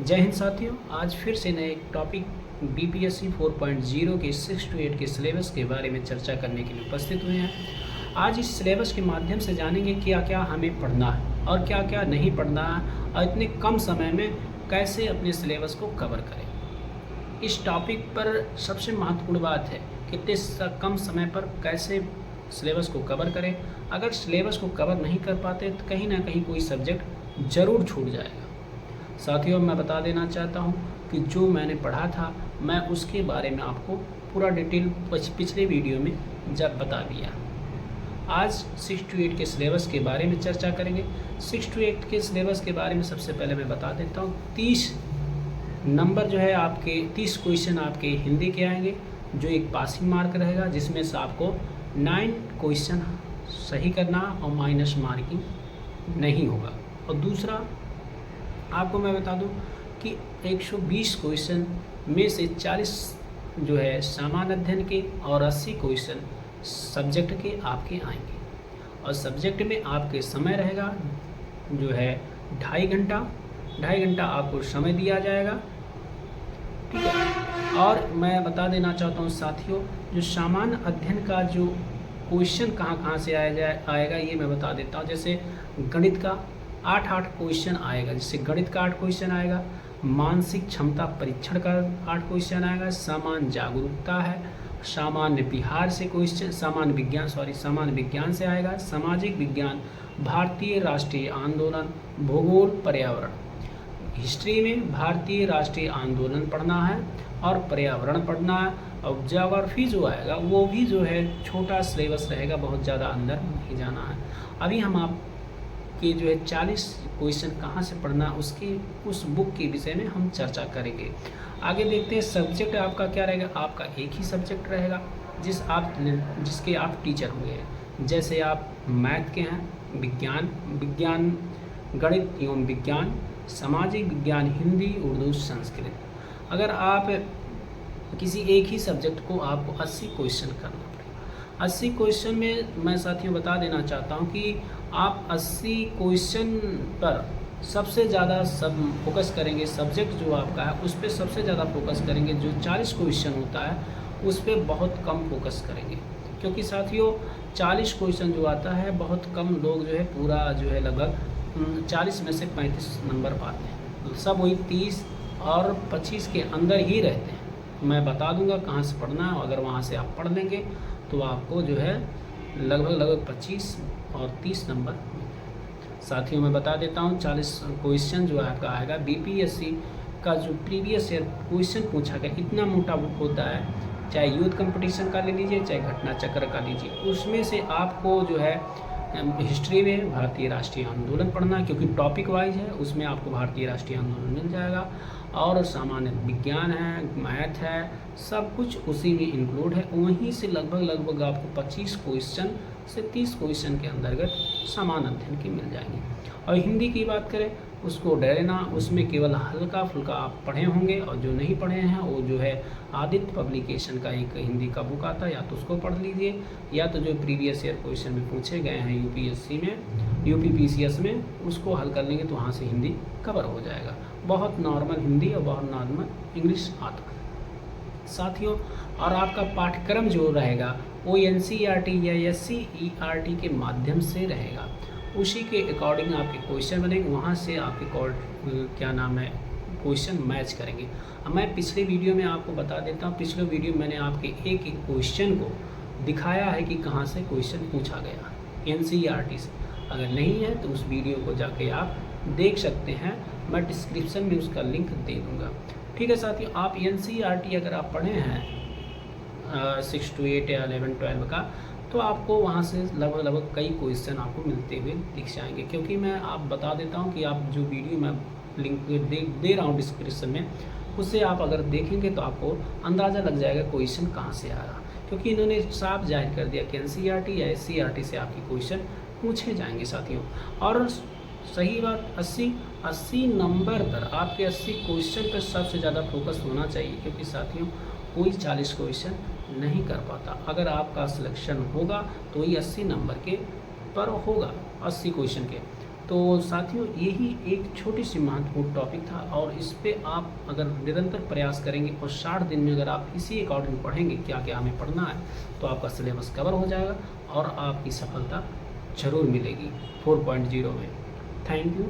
जय हिंद साथियों, आज फिर से नए टॉपिक बीपीएससी 4.0 के 6 to 8 के सिलेबस के बारे में चर्चा करने के लिए उपस्थित हुए हैं। आज इस सिलेबस के माध्यम से जानेंगे क्या क्या हमें पढ़ना है और क्या क्या नहीं पढ़ना है और इतने कम समय में कैसे अपने सिलेबस को कवर करें। इस टॉपिक पर सबसे महत्वपूर्ण बात है कि इतने कम समय पर कैसे सिलेबस को कवर करें। अगर सिलेबस को कवर नहीं कर पाते तो कहीं ना कहीं कोई सब्जेक्ट ज़रूर छूट जाएगा। साथियों, मैं बता देना चाहता हूं कि जो मैंने पढ़ा था मैं उसके बारे में आपको पूरा डिटेल पिछले वीडियो में जब बता दिया। आज 6 to 8 के सिलेबस के बारे में चर्चा करेंगे। 6 to 8 के सिलेबस के बारे में सबसे पहले मैं बता देता हूं। 30 नंबर जो है आपके 30 क्वेश्चन आपके हिंदी के आएंगे, जो एक पासिंग मार्क रहेगा, जिसमें से आपको 9 क्वेश्चन सही करना और माइनस मार्किंग नहीं होगा। और दूसरा आपको मैं बता दूं कि 120 क्वेश्चन में से 40 जो है सामान्य अध्ययन के और 80 क्वेश्चन सब्जेक्ट के आपके आएंगे। और सब्जेक्ट में आपके समय रहेगा जो है 2.5 घंटा आपको समय दिया जाएगा, ठीक है। और मैं बता देना चाहता हूँ साथियों, जो सामान्य अध्ययन का जो क्वेश्चन कहाँ से आएगा ये मैं बता देता हूँ। जैसे गणित का 8 क्वेश्चन आएगा, जैसे गणित का 8 क्वेश्चन आएगा, मानसिक क्षमता परीक्षण का 8 क्वेश्चन आएगा, सामान्य जागरूकता है, सामान्य बिहार से क्वेश्चन, सामान्य विज्ञान से आएगा, सामाजिक विज्ञान, भारतीय राष्ट्रीय आंदोलन, भूगोल, पर्यावरण। हिस्ट्री में भारतीय राष्ट्रीय आंदोलन पढ़ना है और पर्यावरण पढ़ना है। और ज्योग्राफी जो आएगा वो भी जो है छोटा सिलेबस रहेगा, बहुत ज़्यादा अंदर नहीं जाना है। अभी हम आप कि जो है 40 क्वेश्चन कहाँ से पढ़ना उस बुक के विषय में हम चर्चा करेंगे। आगे देखते हैं सब्जेक्ट आपका क्या रहेगा। आपका एक ही सब्जेक्ट रहेगा जिसके आप टीचर हुए हैं। जैसे आप मैथ के हैं, विज्ञान गणित एवं विज्ञान, सामाजिक विज्ञान, हिंदी, उर्दू, संस्कृत। अगर आप किसी एक ही सब्जेक्ट को आपको 80 क्वेश्चन करना पड़ेगा। 80 क्वेश्चन में मैं साथियों बता देना चाहता हूँ कि आप 80 क्वेश्चन पर सबसे ज़्यादा फोकस करेंगे। सब्जेक्ट जो आपका है उस पर सबसे ज़्यादा फोकस करेंगे। जो 40 क्वेश्चन होता है उस पर बहुत कम फोकस करेंगे, क्योंकि साथियों 40 क्वेश्चन जो आता है बहुत कम लोग जो है पूरा जो है लगभग 40 में से 35 नंबर पाते हैं। सब वही 30 और 25 के अंदर ही रहते हैं। मैं बता दूंगा कहाँ से पढ़ना है। अगर वहाँ से आप पढ़ लेंगे तो आपको जो है लगभग 25 और 30 नंबर। साथियों मैं बता देता हूँ 40 क्वेश्चन जो आपका आएगा। बीपीएससी का जो प्रीवियस ईयर क्वेश्चन पूछा गया, इतना मोटा बुक होता है, चाहे यूथ कंपटीशन का ले लीजिए चाहे घटना चक्र का लीजिए। उसमें से आपको जो है हिस्ट्री में भारतीय राष्ट्रीय आंदोलन पढ़ना, क्योंकि टॉपिक वाइज है, उसमें आपको भारतीय राष्ट्रीय आंदोलन मिल जाएगा। और सामान्य विज्ञान है, मैथ है, सब कुछ उसी में इंक्लूड है। वहीं से लगभग आपको 25 क्वेश्चन से 30 क्वेश्चन के अंतर्गत सामान्य अध्ययन की मिल जाएंगी। और हिंदी की बात करें उसको डरना, उसमें केवल हल्का फुल्का आप पढ़े होंगे, और जो नहीं पढ़े हैं वो जो है आदित्य पब्लिकेशन का एक हिंदी का बुक आता है, या तो उसको पढ़ लीजिए, या तो जो प्रीवियस ईयर क्वेश्चन में पूछे गए हैं यूपीएससी में, यूपीपीसीएस में, उसको हल कर लेंगे तो वहाँ से हिंदी कवर हो जाएगा। बहुत नॉर्मल हिंदी और बहुत नॉर्मल इंग्लिश आता है साथियों। और आपका पाठ्यक्रम जो रहेगा वो एनसीईआरटी या एससीईआरटी के माध्यम से रहेगा। उसी के अकॉर्डिंग आपके क्वेश्चन बनेंगे, वहाँ से आपके क्वेश्चन मैच करेंगे। अब मैं पिछले वीडियो में आपको बता देता हूँ। पिछले वीडियो में मैंने आपके एक क्वेश्चन को दिखाया है कि कहाँ से क्वेश्चन पूछा गया एनसीईआरटी से। अगर नहीं है तो उस वीडियो को जाके आप देख सकते हैं, मैं डिस्क्रिप्शन में उसका लिंक दे दूँगा, ठीक है साथियों। आप एनसीईआरटी अगर आप पढ़े हैं 6 to 8 या 11-12 का, तो आपको वहाँ से लगभग कई क्वेश्चन आपको मिलते हुए दिख जाएंगे। क्योंकि मैं आप बता देता हूँ कि आप जो वीडियो मैं लिंक दे रहा हूँ डिस्क्रिप्शन में, उससे आप अगर देखेंगे तो आपको अंदाज़ा लग जाएगा क्वेश्चन कहाँ से आ रहा। क्योंकि इन्होंने साफ जाहिर कर दिया कि एनसीईआरटी या एससीईआरटी से आपके क्वेश्चन पूछे जाएंगे साथियों। और सही बात 80 नंबर पर आपके 80 क्वेश्चन पर सबसे ज़्यादा फोकस होना चाहिए, क्योंकि साथियों कोई 40 क्वेश्चन नहीं कर पाता। अगर आपका सिलेक्शन होगा तो ये 80 नंबर के पर होगा, 80 क्वेश्चन के। तो साथियों, यही एक छोटी सी महत्वपूर्ण टॉपिक था और इस पे आप अगर निरंतर प्रयास करेंगे और 60 दिन में अगर आप इसी अकॉर्डिंग पढ़ेंगे क्या क्या हमें पढ़ना है, तो आपका सिलेबस कवर हो जाएगा और आपकी सफलता ज़रूर मिलेगी 4.0 में। Thank you.